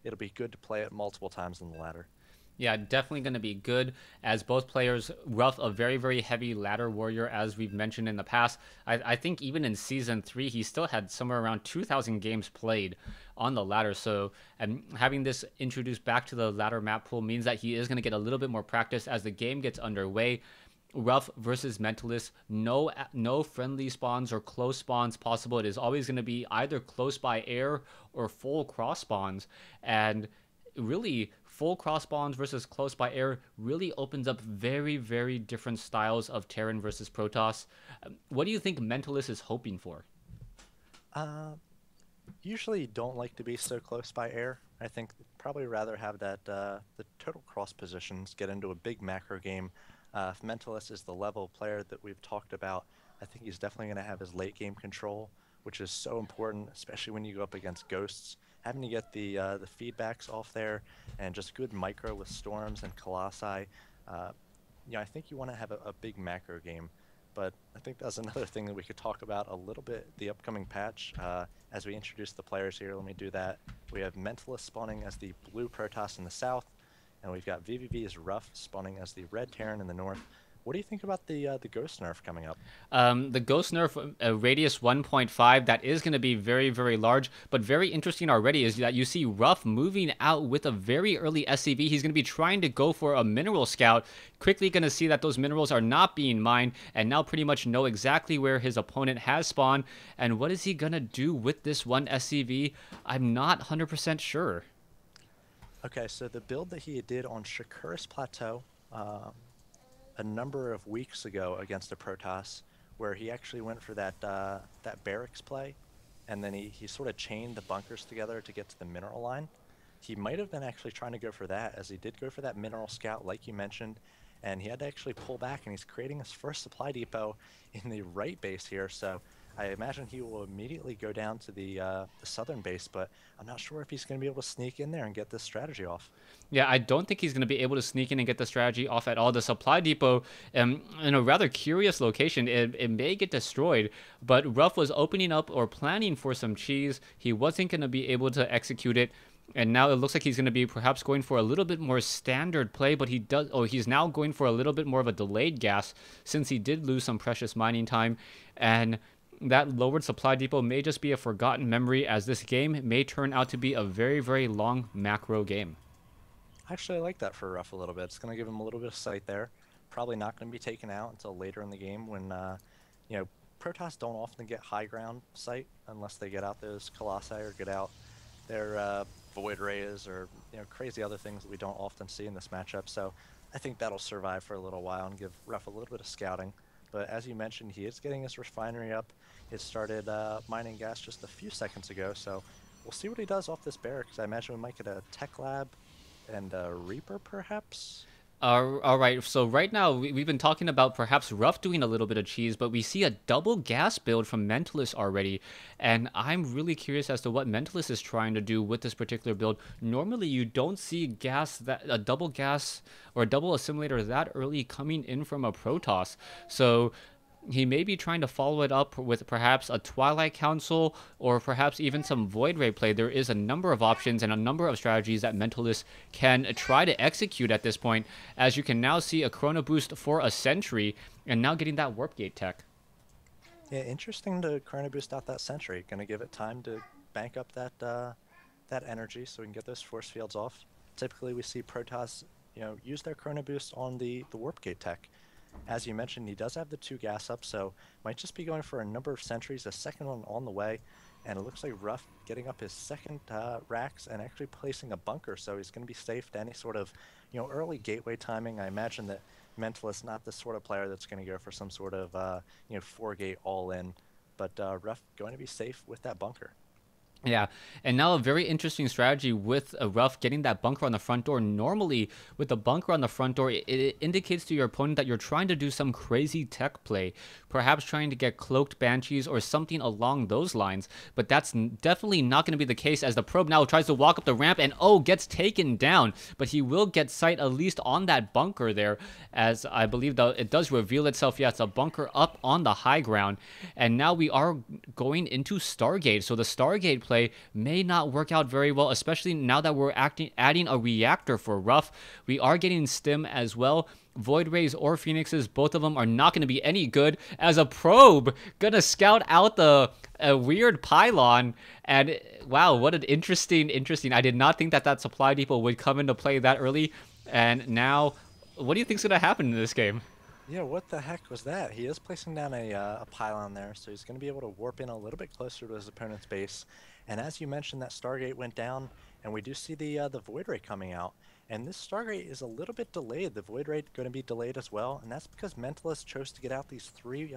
it'll be good to play it multiple times in the ladder. Yeah, definitely going to be good as both players. Ruff, a very, very heavy ladder warrior, as we've mentioned in the past. I think even in season 3, he still had somewhere around 2,000 games played on the ladder. So, and having this introduced back to the ladder map pool means that he is going to get a little bit more practice as the game gets underway. Ruff versus Mentalist, no friendly spawns or close spawns possible. It is always going to be either close by air or full cross spawns, and really full cross spawns versus close by air really opens up very, very different styles of Terran versus Protoss. What do you think Mentalist is hoping for? Uh, Usually don't like to be so close by air. I think probably rather have that the total cross positions get into a big macro game. If Mentalist is the level player that we've talked about, I think he's definitely going to have his late game control, which is so important, especially when you go up against ghosts. Having to get the feedbacks off there and just good micro with storms and colossi. Uh, I think you want to have a big macro game. But I think that's another thing that we could talk about a little bit, the upcoming patch. As we introduce the players here, let me do that. We have Mentalist spawning as the blue Protoss in the south, and we've got vVv as Rough spawning as the red Terran in the north. What do you think about the Ghost nerf coming up? The Ghost Nerf radius 1.5, that is going to be very, very large, but very interesting already is that you see Ruff moving out with a very early SCV. He's going to be trying to go for a mineral scout, quickly going to see that those minerals are not being mined, and now pretty much know exactly where his opponent has spawned. And what is he going to do with this one SCV? I'm not 100% sure. Okay, so the build that he did on Shakuris Plateau a number of weeks ago against a Protoss, where he actually went for that barracks play, and then he sort of chained the bunkers together to get to the mineral line. He might have been actually trying to go for that, as he did go for that mineral scout, like you mentioned, and he had to actually pull back, and he's creating his first supply depot in the right base here. So I imagine he will immediately go down to the southern base, but I'm not sure if he's going to be able to sneak in there and get this strategy off. Yeah, I don't think he's going to be able to sneak in and get the strategy off at all. The supply depot, in a rather curious location, it may get destroyed, but Ruff was opening up or planning for some cheese. He wasn't going to be able to execute it. And now it looks like he's going to be perhaps going for a little bit more standard play, but he's now going for a little bit more of a delayed gas since he did lose some precious mining time. And that lowered supply depot may just be a forgotten memory, as this game may turn out to be a very, very long macro game. Actually, I like that for Ruff a little bit. It's going to give him a little bit of sight there. Probably not going to be taken out until later in the game when, you know, Protoss don't often get high ground sight unless they get out those Colossi or get out their Void Rays or, crazy other things that we don't often see in this matchup. So I think that'll survive for a little while and give Ruff a little bit of scouting. But as you mentioned, he is getting his refinery up. It started mining gas just a few seconds ago, so we'll see what he does off this barracks. I imagine we might get a Tech Lab and a Reaper, perhaps? All right, so right now we've been talking about perhaps Ruff doing a little bit of cheese, but we see a double gas build from Mentalist already, and I'm really curious as to what Mentalist is trying to do with this particular build. Normally, you don't see a double gas or a double assimilator that early coming in from a Protoss, so he may be trying to follow it up with perhaps a Twilight Council or perhaps even some Void Ray play. There is a number of options and a number of strategies that Mentalist can try to execute at this point, as you can now see a Chrono Boost for a Sentry and now getting that Warp Gate tech. Yeah, interesting to Chrono Boost out that Sentry. Gonna give it time to bank up that energy so we can get those force fields off. Typically, we see Protoss, use their Chrono Boost on the Warp Gate tech. As you mentioned, he does have the 2 gas up, so might just be going for a number of sentries, a second one on the way, and it looks like Ruff getting up his second racks and actually placing a bunker, so he's going to be safe to any sort of, early gateway timing. I imagine that Mentalist not the sort of player that's going to go for some sort of, 4-gate all-in, but Ruff going to be safe with that bunker. Yeah, and now a very interesting strategy with a Ruff getting that bunker on the front door. Normally, with the bunker on the front door, it indicates to your opponent that you're trying to do some crazy tech play, perhaps trying to get cloaked Banshees or something along those lines. But that's definitely not going to be the case, as the probe now tries to walk up the ramp and, gets taken down. But he will get sight at least on that bunker there, as I believe it does reveal itself. Yeah, it's a bunker up on the high ground. And now we are going into Stargate. So the Stargate play play may not work out very well, especially now that we're adding a reactor for Ruff. We are getting Stim as well. Void Rays or Phoenixes, both of them are not going to be any good, as a probe gonna scout out the weird pylon. And wow, what an interesting. I did not think that supply depot would come into play that early. And now, what do you think's gonna happen in this game? Yeah, what the heck was that? He is placing down a pylon there, so he's going to be able to warp in a little bit closer to his opponent's base. And as you mentioned, that Stargate went down, and we do see the Void Ray coming out. And this Stargate is a little bit delayed. The Void Ray going to be delayed as well, and that's because Mentalist chose to get out these 3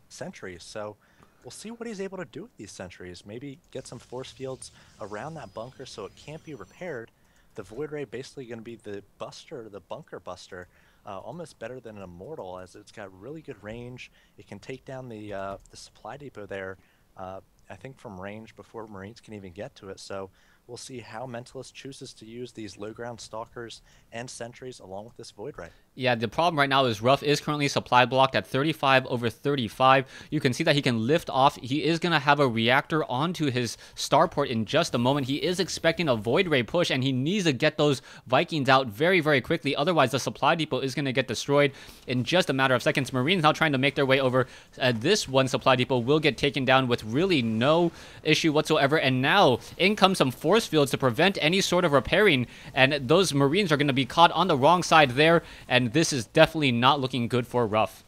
sentries. So we'll see what he's able to do with these sentries. Maybe get some force fields around that bunker so it can't be repaired. The Void Ray basically going to be the buster, the bunker buster. Almost better than an Immortal, as it's got really good range. It can take down the supply depot there, I think from range before Marines can even get to it. So we'll see how Mentalist chooses to use these low ground stalkers and sentries along with this Void Ray. Yeah, the problem right now is Ruff is currently supply blocked at 35 over 35. You can see that he can lift off. He is going to have a reactor onto his starport in just a moment. He is expecting a Void Ray push, and he needs to get those Vikings out very, very quickly. Otherwise, the supply depot is going to get destroyed in just a matter of seconds. Marines now trying to make their way over. This one supply depot will get taken down with really no issue whatsoever. And now in comes some force fields to prevent any sort of repairing. And those Marines are going to be caught on the wrong side there. And this is definitely not looking good for Ruff.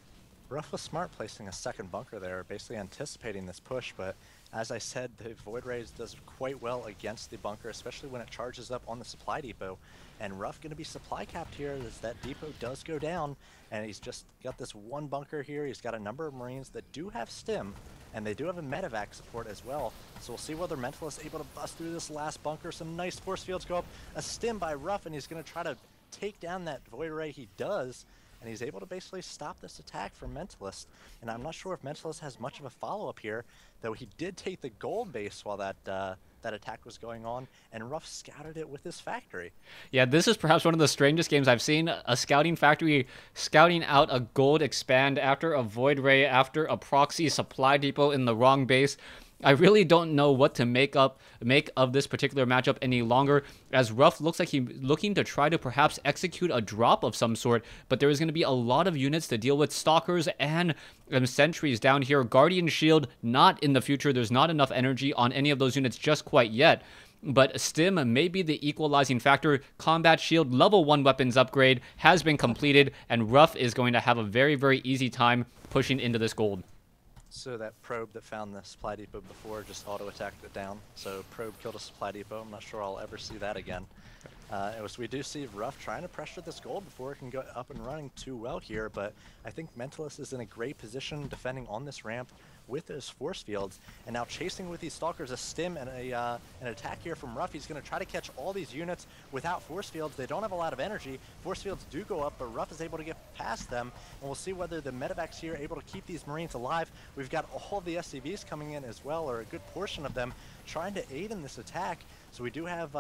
Ruff was smart placing a second bunker there, basically anticipating this push, but as I said, the Void Rays does quite well against the bunker, especially when it charges up on the supply depot. And Ruff going to be supply capped here as that depot does go down, and he's just got this one bunker here. He's got a number of Marines that do have Stim, and they do have a medevac support as well. So we'll see whether Mentalist is able to bust through this last bunker. Some nice force fields go up, a Stim by Ruff, and he's going to try to take down that Void Ray. He does, and he's able to basically stop this attack from Mentalist. And I'm not sure if Mentalist has much of a follow-up here, though he did take the gold base while that attack was going on, and Ruff scouted it with his factory. Yeah, this is perhaps one of the strangest games I've seen. A scouting factory scouting out a gold expand after a Void Ray, after a proxy supply depot in the wrong base. I really don't know what to make of this particular matchup any longer, as Ruff looks like he's looking to try to perhaps execute a drop of some sort, but there is going to be a lot of units to deal with. Stalkers and sentries down here. Guardian Shield, not in the future. There's not enough energy on any of those units just quite yet. But Stim may be the equalizing factor. Combat Shield level 1 weapons upgrade has been completed, and Ruff is going to have a very, very easy time pushing into this gold. So that probe that found the supply depot before just auto-attacked it down. So probe killed a supply depot. I'm not sure I'll ever see that again. We do see Ruff trying to pressure this gold before it can go up and running too well here, but I think Mentalist is in a great position defending on this ramp with those force fields, and now chasing with these stalkers, a Stim and an attack here from Ruff. He's going to try to catch all these units without force fields. They don't have a lot of energy. Force fields do go up, but Ruff is able to get past them, and we'll see whether the medevacs here are able to keep these Marines alive. We've got all of the SCVs coming in as well, or a good portion of them, trying to aid in this attack. So we do have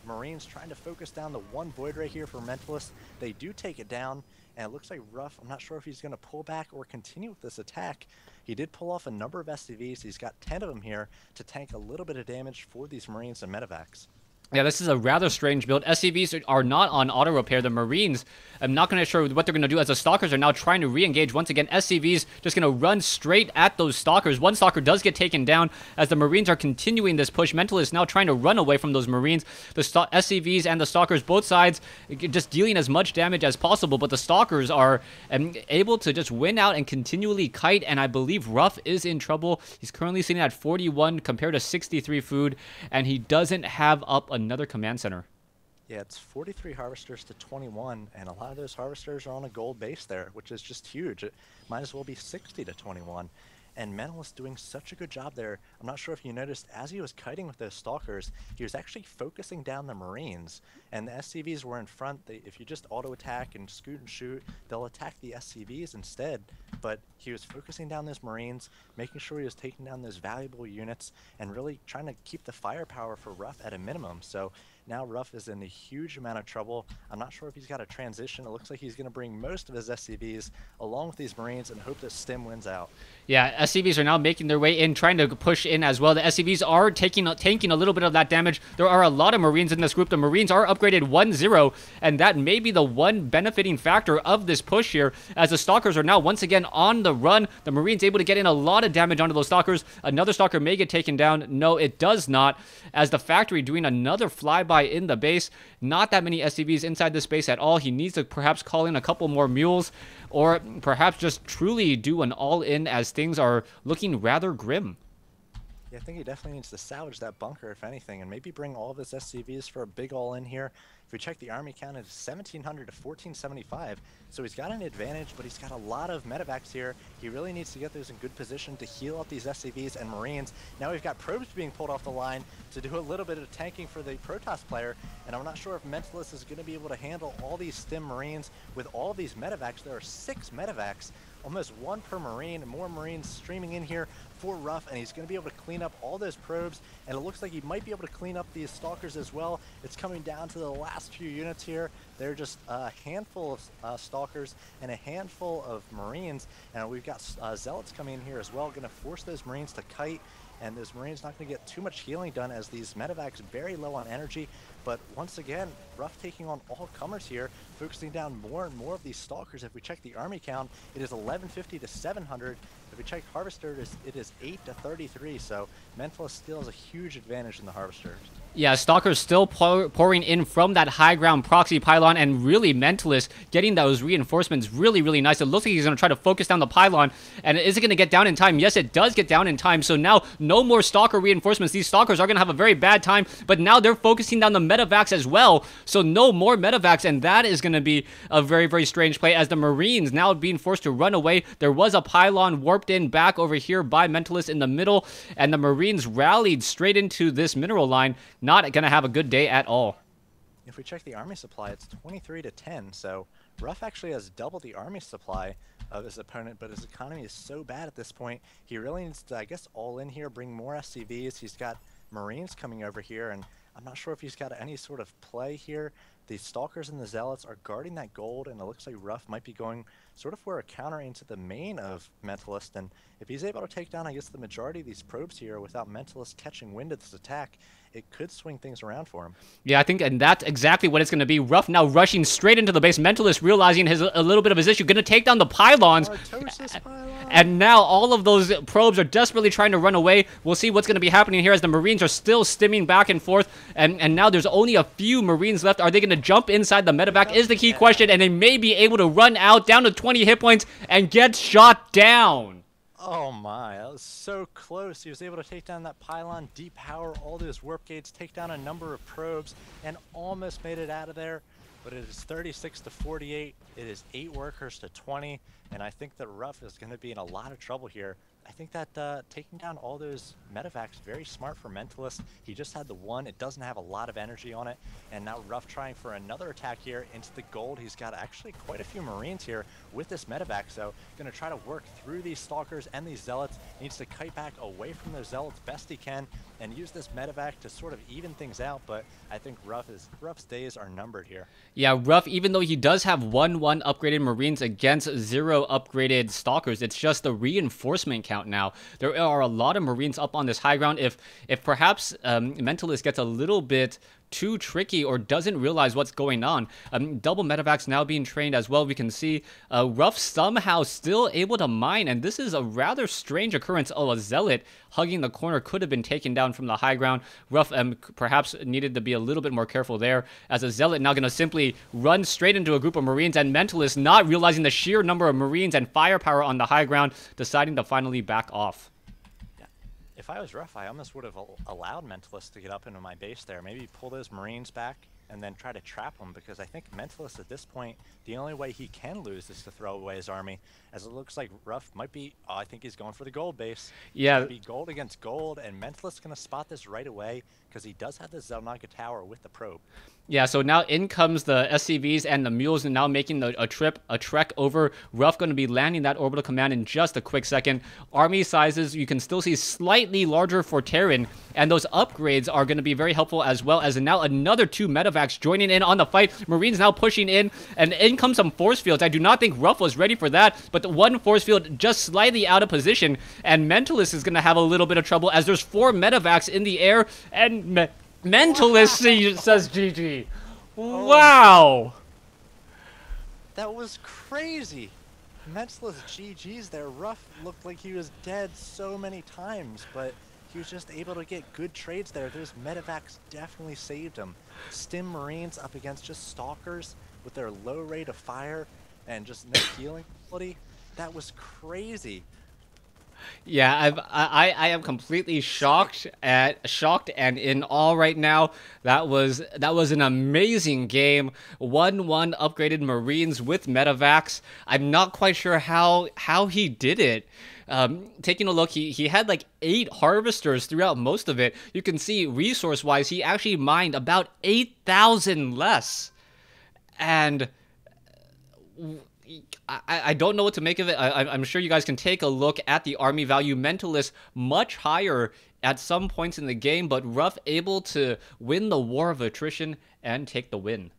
Marines trying to focus down the one Void Ray here for Mentalist. They do take it down, and it looks like Ruff, I'm not sure if he's going to pull back or continue with this attack. He did pull off a number of SCVs. He's got 10 of them here to tank a little bit of damage for these Marines and medevacs. Yeah, this is a rather strange build. SCVs are not on auto repair. The Marines, I'm not going to sure what they're going to do, as the Stalkers are now trying to re-engage. Once again, SCVs just going to run straight at those Stalkers. One Stalker does get taken down as the Marines are continuing this push. Mentalist is now trying to run away from those Marines. The SCVs and the Stalkers, both sides, just dealing as much damage as possible, but the Stalkers are able to just win out and continually kite, and I believe Ruff is in trouble. He's currently sitting at 41 compared to 63 food, and he doesn't have up another command center. Yeah, it's 43 harvesters to 21, and a lot of those harvesters are on a gold base there, which is just huge. It might as well be 60 to 21. And Mentalist doing such a good job there. I'm not sure if you noticed, as he was kiting with those Stalkers, he was actually focusing down the Marines. And the SCVs were in front. If you just auto-attack and scoot and shoot, they'll attack the SCVs instead. But he was focusing down those Marines, making sure he was taking down those valuable units, and really trying to keep the firepower for Ruff at a minimum. So Now Ruff is in a huge amount of trouble. I'm not sure if he's got a transition. It looks like he's going to bring most of his SCVs along with these Marines and hope that Stim wins out. Yeah, SCVs are now making their way in, trying to push in as well. The SCVs are tanking a little bit of that damage. There are a lot of Marines in this group. The Marines are upgraded 1-0, and that may be the one benefiting factor of this push here, as the Stalkers are now once again on the run. The Marines able to get in a lot of damage onto those Stalkers. Another Stalker may get taken down. No, it does not, as the factory doing another flyby in the base. Not that many SCVs inside this base at all. He needs to perhaps call in a couple more mules, or perhaps just truly do an all-in, as things are looking rather grim. Yeah, I think he definitely needs to salvage that bunker, if anything, and maybe bring all of his SCVs for a big all-in here. If we check the army count, it's 1,700 to 1,475, so he's got an advantage, but he's got a lot of medevacs here. He really needs to get those in good position to heal up these SCVs and Marines. Now we've got probes being pulled off the line to do a little bit of tanking for the Protoss player, and I'm not sure if Mentalist is going to be able to handle all these Stim Marines with all these medevacs. There are 6 medevacs, almost 1 per Marine, and more Marines streaming in here for Ruff, and he's going to be able to clean up all those probes, and it looks like he might be able to clean up these Stalkers as well. It's coming down to the last few units here. They're just a handful of Stalkers and a handful of Marines, and we've got Zealots coming in here as well, going to force those Marines to kite, and those Marines not going to get too much healing done as these medevacs very low on energy. But once again, Ruff taking on all comers here, focusing down more and more of these Stalkers. If we check the army count, it is 1150 to 700. If we check Harvester, it is 8 to 33. So Mentalist still has a huge advantage in the Harvesters. Yeah, Stalker's still pouring in from that high ground proxy pylon, and really Mentalist getting those reinforcements really, really nice. It looks like he's going to try to focus down the pylon, and is it going to get down in time? Yes, it does get down in time, so now no more Stalker reinforcements. These Stalkers are going to have a very bad time, but now they're focusing down the medevacs as well, so no more medevacs, and that is going to be a very, very strange play, as the Marines now being forced to run away. There was a pylon warped in back over here by Mentalist in the middle, and the Marines rallied straight into this mineral line. Not going to have a good day at all. If we check the army supply, it's 23 to 10, so Ruff actually has double the army supply of his opponent, but his economy is so bad at this point, he really needs to, I guess, all in here, bring more SCVs. He's got Marines coming over here, and I'm not sure if he's got any sort of play here. The Stalkers and the Zealots are guarding that gold, and it looks like Ruff might be going sort of for a counter into the main of Mentalist, and if he's able to take down, I guess, the majority of these probes here without Mentalist catching wind of this attack, it could swing things around for him. Yeah, I think, and that's exactly what it's going to be. Ruff now rushing straight into the base. Mentalist realizing a little bit of his issue, going to take down the pylons. And now all of those probes are desperately trying to run away. We'll see what's going to be happening here as the Marines are still stimming back and forth. And now there's only a few Marines left. Are they going to jump inside the medevac is the key question. And they may be able to run out down to 20 hit points and get shot down. Oh my, that was so close. He was able to take down that pylon, depower all those warp gates, take down a number of probes, and almost made it out of there. But it is 36 to 48. It is 8 workers to 20, and I think that Ruff is going to be in a lot of trouble here. I think that taking down all those medevacs, very smart for Mentalist. He just had the one. It doesn't have a lot of energy on it. And now Ruff trying for another attack here into the gold. He's got actually quite a few Marines here with this medevac. So going to try to work through these Stalkers and these Zealots. Needs to kite back away from those Zealots best he can and use this medevac to sort of even things out. But I think Ruff's days are numbered here. Yeah, Ruff, even though he does have 1-1 upgraded Marines against 0 upgraded Stalkers, it's just the reinforcement count now. There are a lot of Marines up on this high ground. If perhaps Mentalist gets a little bit too tricky or doesn't realize what's going on. Double medevacs now being trained as well. We can see Ruff somehow still able to mine, and this is a rather strange occurrence. Oh, a Zealot hugging the corner could have been taken down from the high ground. Ruff perhaps needed to be a little bit more careful there, as a Zealot now going to simply run straight into a group of Marines, and Mentalist, not realizing the sheer number of Marines and firepower on the high ground, deciding to finally back off. If I was Ruff, I almost would have allowed Mentalist to get up into my base there. Maybe pull those Marines back and then try to trap them, because I think Mentalist at this point, the only way he can lose is to throw away his army, as it looks like Ruff might be, I think he's going for the gold base. Yeah. Be gold against gold, and Mentalist's going to spot this right away, because he does have the Zelnaga Tower with the probe. Yeah, so now in comes the SCVs and the mules, and now making a trek over. Ruff going to be landing that orbital command in just a quick second. Army sizes, you can still see slightly larger for Terran, and those upgrades are going to be very helpful as well, as now another 2 medevacs joining in on the fight. Marines now pushing in, and in comes some force fields. I do not think Ruff was ready for that, but the one force field just slightly out of position, and Mentalist is going to have a little bit of trouble as there's 4 medevacs in the air, and Mentalist says GG. Wow. That was crazy. Mentalist GG's there. Ruff looked like he was dead so many times, but he was just able to get good trades there. Those medevacs definitely saved him. Stim Marines up against just Stalkers with their low rate of fire and just no healing ability. That was crazy. Yeah, I am completely shocked and in awe right now. That was an amazing game. 1-1 upgraded Marines with medevacs. I'm not quite sure how he did it. Taking a look, he had like 8 harvesters throughout most of it. You can see resource-wise, he actually mined about 8,000 less. And I don't know what to make of it. I'm sure you guys can take a look at the army value. Mentalist much higher at some points in the game, but Ruff able to win the war of attrition and take the win.